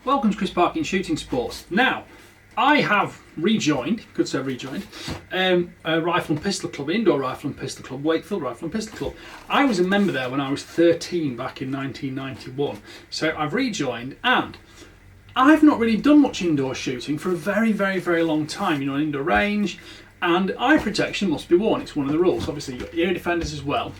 Welcome to Chris Parkin Shooting Sports. Now, I have rejoined, could say rejoined, a rifle and pistol club, indoor rifle and pistol club, Wakefield Rifle and Pistol Club. I was a member there when I was 13 back in 1991. So I've rejoined, and I've not really done much indoor shooting for a very long time. You know, an indoor range, and eye protection must be worn. It's one of the rules. Obviously, you've got ear defenders as well.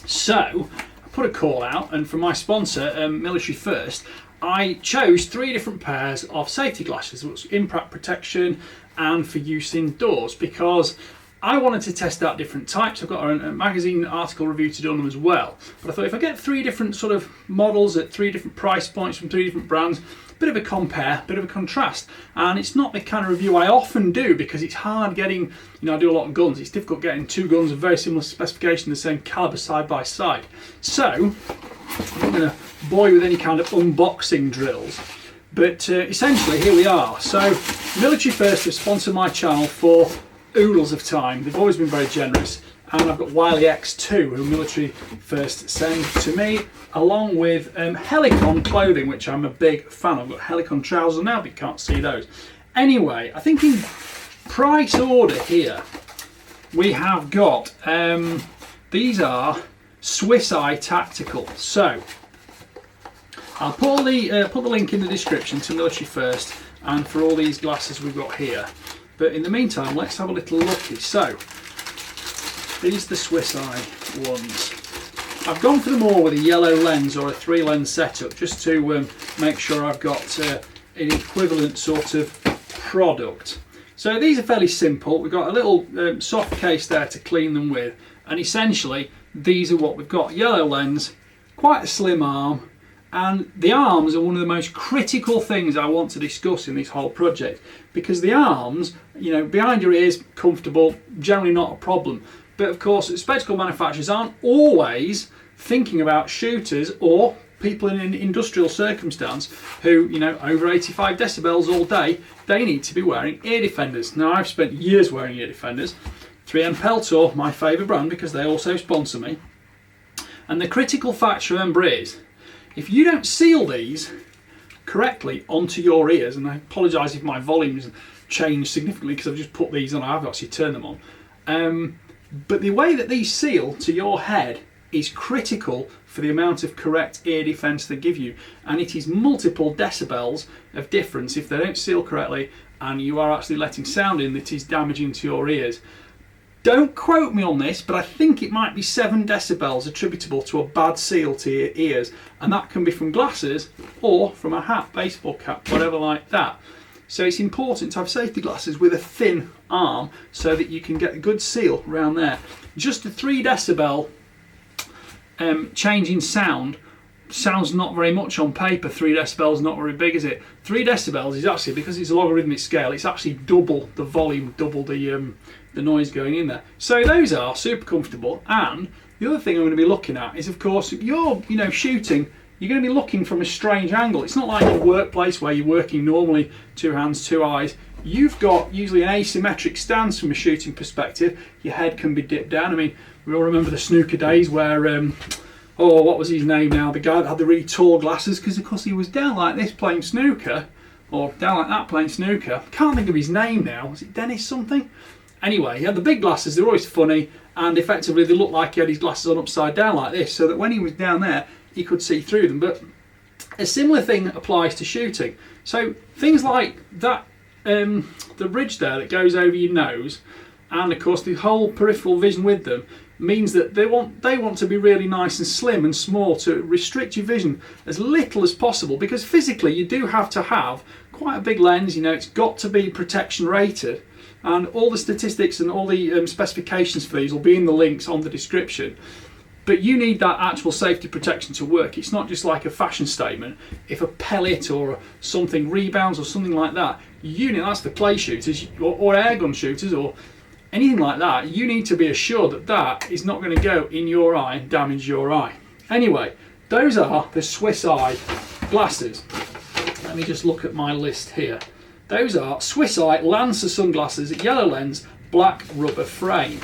So I put a call out, and for my sponsor, Military First, I chose 3 different pairs of safety glasses, which was impact protection and for use indoors, because I wanted to test out different types. I've got a magazine article review to do on them as well. But I thought if I get 3 different sort of models at 3 different price points from 3 different brands, bit of a compare, bit of a contrast. And it's not the kind of review I often do because it's hard getting, you know, I do a lot of guns. It's difficult getting 2 guns of very similar specification, the same caliber side by side. So I'm not going to bore you with any kind of unboxing drills, but essentially here we are. So Military First have sponsored my channel for oodles of time. They've always been very generous, and I've got Wiley-X too, who Military First send to me, along with Helicon clothing, which I'm a big fan of. I've got Helicon trousers now, but you can't see those. Anyway, I think in price order here we have got these are Swiss Eye Tactical. So I'll put the link in the description to Military First and for all these glasses we've got here. But in the meantime, let's have a little looky. So these are the Swiss Eye ones. I've gone for them all with a yellow lens or a 3 lens setup, just to make sure I've got an equivalent sort of product. So these are fairly simple. We've got a little soft case there to clean them with, and essentially these are what we've got. Yellow lens, quite a slim arm, and the arms are one of the most critical things I want to discuss in this whole project, because the arms, you know, behind your ears, comfortable, generally not a problem. But of course, spectacle manufacturers aren't always thinking about shooters or people in an industrial circumstance who, you know, over 85 decibels all day, they need to be wearing ear defenders. Now, I've spent years wearing ear defenders. 3M Peltor, my favourite brand, because they also sponsor me. And the critical factor, remember, is if you don't seal these correctly onto your ears, and I apologise if my volume's changed significantly because I've just put these on, I have actually turned them on. But the way that these seal to your head is critical for the amount of correct ear defence they give you, and it is multiple decibels of difference if they don't seal correctly and you are actually letting sound in that is damaging to your ears. Don't quote me on this, but I think it might be 7 decibels attributable to a bad seal to your ears, and that can be from glasses or from a hat, baseball cap, whatever like that. So it's important to have safety glasses with a thin arm so that you can get a good seal around there. Just a 3 decibel change in sound sounds not very much on paper. 3 decibels not very big, is it? 3 decibels is actually, because it's a logarithmic scale, it's actually double the volume, double the noise going in there. So those are super comfortable. And the other thing I'm going to be looking at is, of course, if you're, you know, shooting, you're going to be looking from a strange angle. It's not like your workplace where you're working normally 2 hands, 2 eyes. You've got usually an asymmetric stance from a shooting perspective. Your head can be dipped down. I mean, we all remember the snooker days where, oh, what was his name now? The guy that had the really tall glasses, because of course he was down like this playing snooker, or down like that playing snooker. Can't think of his name now. Was it Dennis something? Anyway, he had the big glasses. They're always funny, and effectively they looked like he had his glasses on upside down like this, so that when he was down there, he could see through them. But a similar thing applies to shooting. So things like that, the ridge there that goes over your nose, and of course the whole peripheral vision with them, means that they want to be really nice and slim and small to restrict your vision as little as possible, because physically you do have to have quite a big lens. You know, it's got to be protection rated, and all the statistics and all the specifications for these will be in the links on the description. But you need that actual safety protection to work. It's not just like a fashion statement. If a pellet or something rebounds or something like that, you need, that's for clay shooters or airgun shooters or anything like that, you need to be assured that that is not going to go in your eye and damage your eye. Anyway, those are the Swiss Eye glasses. Let me just look at my list here. Those are Swiss Eye Lancer sunglasses, yellow lens, black rubber frame.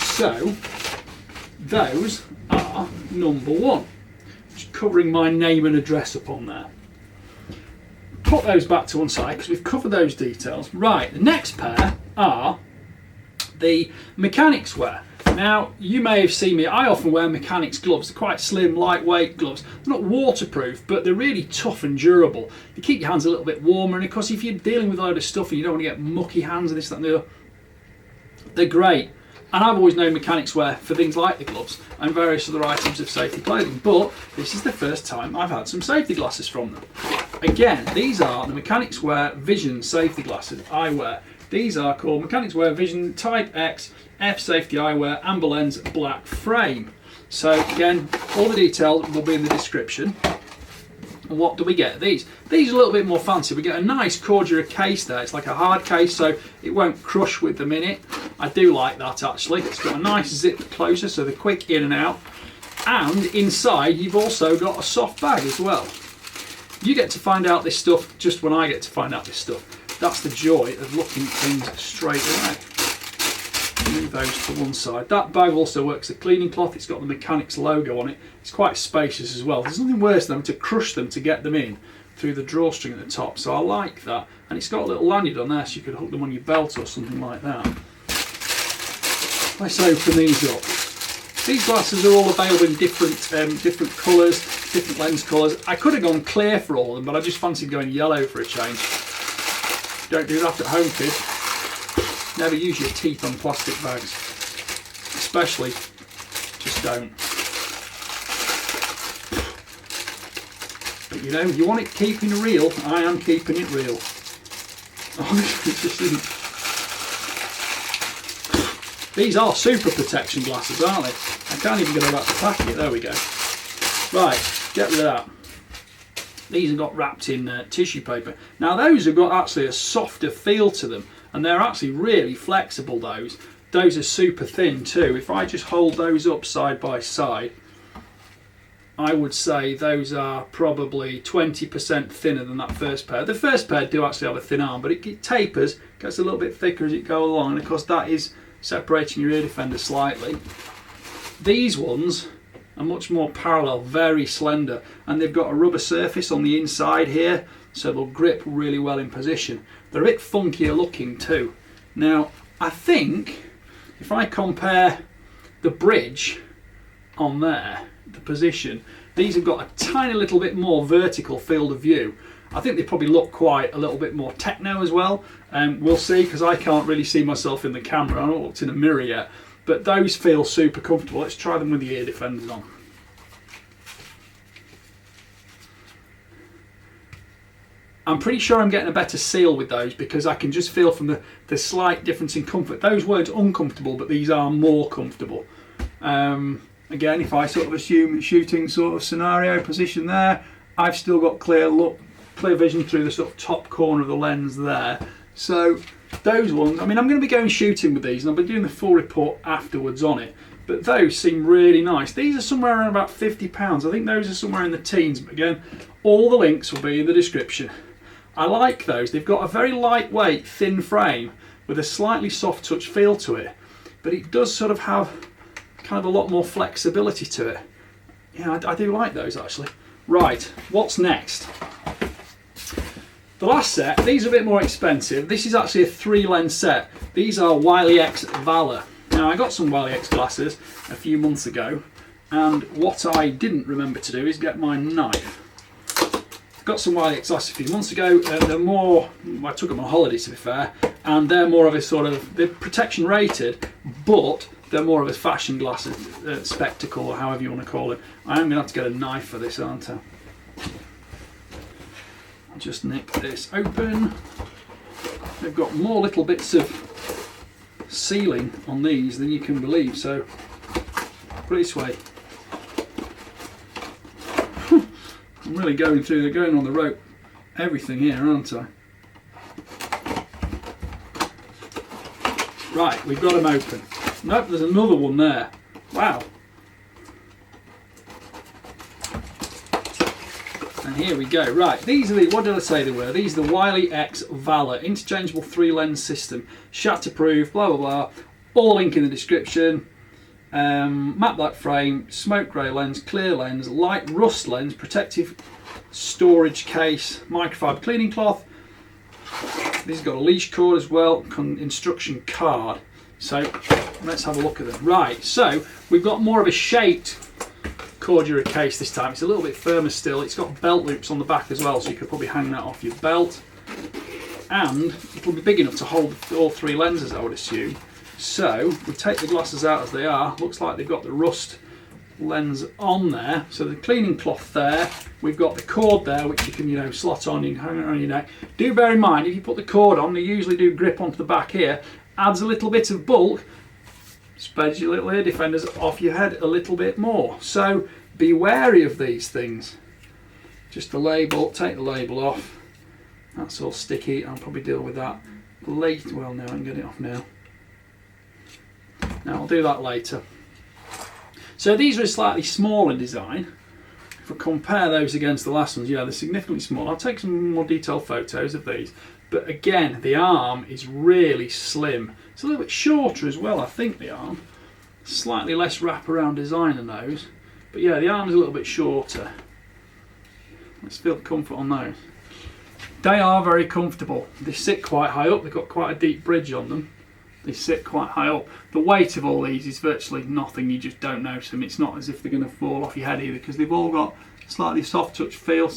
So those are number 1. Just covering my name and address up on there. put those back to one side because we've covered those details. Right, the next pair are the Mechanix wear. Now, you may have seen me, I often wear Mechanix gloves. They're quite slim, lightweight gloves. They're not waterproof, but they're really tough and durable. They keep your hands a little bit warmer, and of course, if you're dealing with a load of stuff and you don't want to get mucky hands and this, that and the other, they're great. And I've always known Mechanix wear for things like the gloves and various other items of safety clothing, but this is the first time I've had some safety glasses from them. Again, these are the Mechanix wear Vision safety glasses, eyewear. These are called Mechanix wear Vision Type X F Safety Eyewear Amber Lens Black Frame. So again, all the details will be in the description. And what do we get? These are a little bit more fancy. We get a nice Cordura case there. It's like a hard case, so it won't crush with them in it. I do like that actually. It's got a nice zip closer, so they're quick in and out. And inside, you've also got a soft bag as well. You get to find out this stuff just when I get to find out this stuff. That's the joy of looking at things straight away. Move those to one side. That bag also works as a cleaning cloth. It's got the Mechanix logo on it. It's quite spacious as well. There's nothing worse than to crush them to get them in through the drawstring at the top, so I like that. And it's got a little lanyard on there, so you could hook them on your belt or something like that. Let's open these up. These glasses are all available in different colours, different lens colours. I could have gone clear for all of them, but I just fancied going yellow for a change. Don't do that at home, kids. Never use your teeth on plastic bags. Especially, just don't. But you know, you want it keeping real, I am keeping it real. Honestly, it just isn't. These are super protection glasses, aren't they? I can't even get them out the packet. There we go. Right, get rid of that. These have got wrapped in tissue paper. Now those have got actually a softer feel to them, and they're actually really flexible. Those are super thin too. If I just hold those up side by side, I would say those are probably 20% thinner than that first pair. The first pair do actually have a thin arm, but it tapers, gets a little bit thicker as it goes along, and of course that is separating your ear defender slightly. These ones are much more parallel, very slender, and they've got a rubber surface on the inside here, so they'll grip really well in position. They're a bit funkier looking too. Now, I think if I compare the bridge on there, the position, these have got a tiny little bit more vertical field of view. I think they probably look quite a little bit more techno as well. We'll see, because I can't really see myself in the camera. I haven't looked in a mirror yet. But those feel super comfortable. Let's try them with the ear defenders on. I'm pretty sure I'm getting a better seal with those, because I can just feel from the slight difference in comfort. Those weren't uncomfortable, but these are more comfortable. Again, if I sort of assume shooting sort of scenario position there, I've still got clear vision through the sort of top corner of the lens there. So those ones, I mean, I'm going to be going shooting with these, and I'll be doing the full report afterwards on it. But those seem really nice. These are somewhere around about £50. I think those are somewhere in the teens. But again, all the links will be in the description. I like those. They've got a very lightweight, thin frame with a slightly soft touch feel to it. But it does sort of have kind of a lot more flexibility to it. Yeah, I do like those actually. Right, what's next? The last set, these are a bit more expensive. This is actually a 3-lens set. These are WileyX Valor. Now, I got some WileyX glasses a few months ago, and what I didn't remember to do is get my knife. Got some WileyX glasses a few months ago. They're more, I took them on holiday to be fair, and they're more of a sort of, they're protection rated, but they're more of a fashion glasses, spectacle, or however you want to call it. I am going to have to get a knife for this, aren't I? I'll just nick this open. They've got more little bits of sealing on these than you can believe, so put it this way. I'm really going through, they're going on the rope, everything here, aren't I? Right, we've got them open. Nope, there's another one there. Wow. And here we go. Right, these are the, what did I say they were? These are the WileyX Valor, interchangeable 3-lens system, shatterproof, blah blah blah. All link in the description. Matte black frame, smoke grey lens, clear lens, light rust lens, protective storage case, microfiber cleaning cloth. This has got a leash cord as well, instruction card. So let's have a look at them. Right, so we've got more of a shaped Cordura case this time. It's a little bit firmer still. It's got belt loops on the back as well, so you could probably hang that off your belt. And it'll be big enough to hold all 3 lenses, I would assume. So we take the glasses out as they are. Looks like they've got the rust lens on there. So the cleaning cloth there. We've got the cord there, which you can, slot on. You can hang it around your neck. Do bear in mind, if you put the cord on, they usually do grip onto the back here. Adds a little bit of bulk. Spreads your little ear defenders off your head a little bit more. So be wary of these things. Just the label. Take the label off. That's all sticky. I'll probably deal with that later. Well, no, I can get it off now. Now I'll do that later. So these are slightly small in design. If I compare those against the last ones, yeah, they're significantly smaller. I'll take some more detailed photos of these. But again, the arm is really slim. It's a little bit shorter as well, I think, the arm. Slightly less wraparound design than those. But yeah, the arm is a little bit shorter. Let's feel the comfort on those. They are very comfortable. They sit quite high up. They've got quite a deep bridge on them. They sit quite high up. The weight of all these is virtually nothing. You just don't notice them. It's not as if they're going to fall off your head either, because they've all got slightly soft touch feel,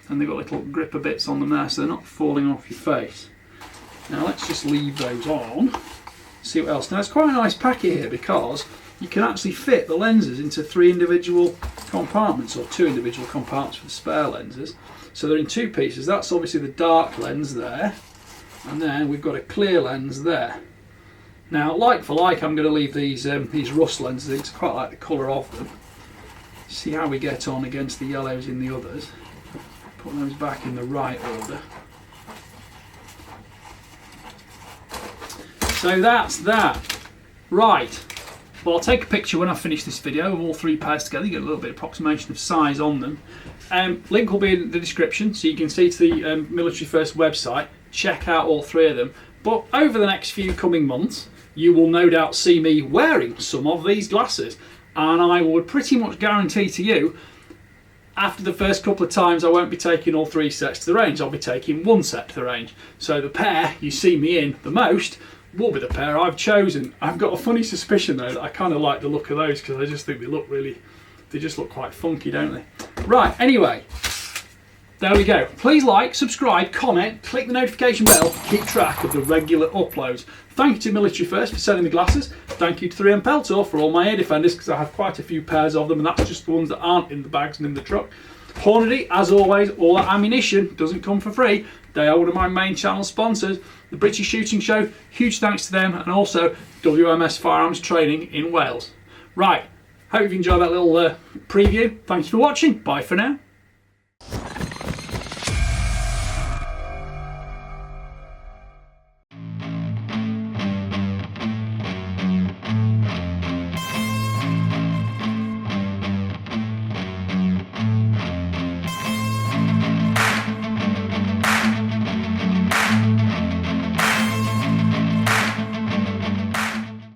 and they've got little gripper bits on them there, so they're not falling off your face. Now let's just leave those on. See what else. Now it's quite a nice packet here, because you can actually fit the lenses into 3 individual compartments, or 2 individual compartments for the spare lenses. So they're in 2 pieces. That's obviously the dark lens there, and then we've got a clear lens there. Now, like for like, I'm going to leave these rust lenses. I quite like the colour of them. See how we get on against the yellows in the others. Put those back in the right order. So that's that. Right. Well, I'll take a picture when I finish this video of all 3 pairs together. You get a little bit of approximation of size on them. Link will be in the description, so you can see to the Military First website. Check out all 3 of them. But over the next few coming months, you will no doubt see me wearing some of these glasses. And I would pretty much guarantee to you, after the first couple of times, I won't be taking all 3 sets to the range. I'll be taking 1 set to the range. So the pair you see me in the most will be the pair I've chosen. I've got a funny suspicion though that I kind of like the look of those, because I just think they just look quite funky, don't they? Right, anyway, there we go. Please like, subscribe, comment, click the notification bell to keep track of the regular uploads. Thank you to Military First for sending the glasses. Thank you to 3M Peltor for all my ear defenders, because I have quite a few pairs of them, and that's just the ones that aren't in the bags and in the truck. Hornady, as always, all that ammunition doesn't come for free. They are one of my main channel sponsors. The British Shooting Show, huge thanks to them, and also WMS Firearms Training in Wales. Right, hope you've enjoyed that little preview. Thanks for watching. Bye for now.